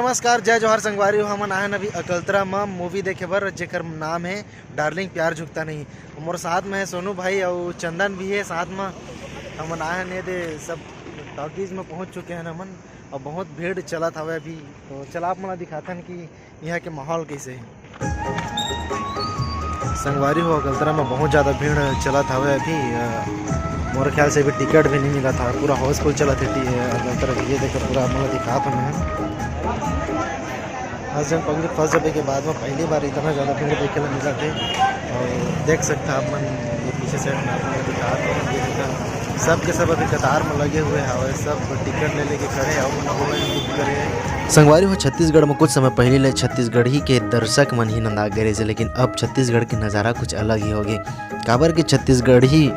नमस्कार, जय जोहर संगवारी हो। हमन आए अभी अकलतरा में मूवी देखे बर, जेकर नाम है डार्लिंग प्यार झुकता नहीं। मोर साथ में है सोनू भाई और चंदन भी है साथ में। हमन आए ने दे सब टॉकीज में पहुंच चुके हैं हमन और बहुत भीड़ चलत हवे अभी। तो चला आप मन दिखाथन कि यहाँ के माहौल कैसे है। संगवारी हो अकलतरा में बहुत ज़्यादा भीड़ चलत हवे अभी। मोर ख्याल से अभी टिकट भी नहीं मिला था, पूरा हाउसफुल चला थे अकलतरा। ये देखकर पूरा मतलब दिखा था मैं फर्स्ट जन पब्लिक फर्स्ट जबे के बाद में पहली बार इतना ज़्यादा भीड़ देखे ला मिला थे। और देख सकते आप मन ये पीछे से दिखा सब के सब अभी कतार में लगे हुए हैं, सब टिकट ले लेके खड़े हैं। संगवारी हो छत्तीसगढ़ में कुछ समय पहले ले छत्तीसगढ़ी के दर्शक मन ही नंदा गए थे, लेकिन अब छत्तीसगढ़ के नज़ारा कुछ अलग ही हो गए। काबर के छत्तीसगढ़ी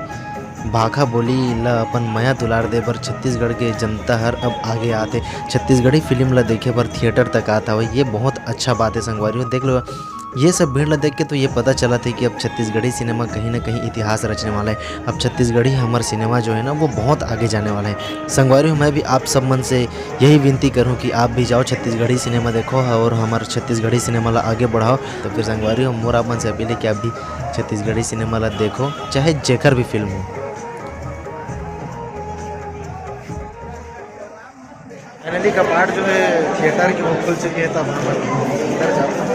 भाखा बोली ला अपन माया दुलार दे बर छत्तीसगढ़ के जनता हर अब आगे आते। छत्तीसगढ़ी फिल्म ला देखे पर थिएटर तक आता हो, ये बहुत अच्छा बात है। संगवारी हो देख लो, ये सब भीड़ ला देख के तो ये पता चला था कि अब छत्तीसगढ़ी सिनेमा कहीं ना कहीं इतिहास रचने वाला है। अब छत्तीसगढ़ी हमारा सिनेमा जो है ना वो बहुत आगे जाने वाला है। संगवारी हो मैं भी आप सब मन से यही विनती करूँ कि आप भी जाओ छत्तीसगढ़ी सिनेमा देखो और हमारे छत्तीसगढ़ी सिनेमा ला आगे बढ़ाओ। तो फिर संगवारी हो मोर आप मन से अपील है कि आप भी छत्तीसगढ़ी सिनेमा ला देखो, चाहे जेकर भी फिल्म हो। फाइनली कपाट जो है थिएटर की वो खुल चुकी है, तब हम अंदर जाते हैं।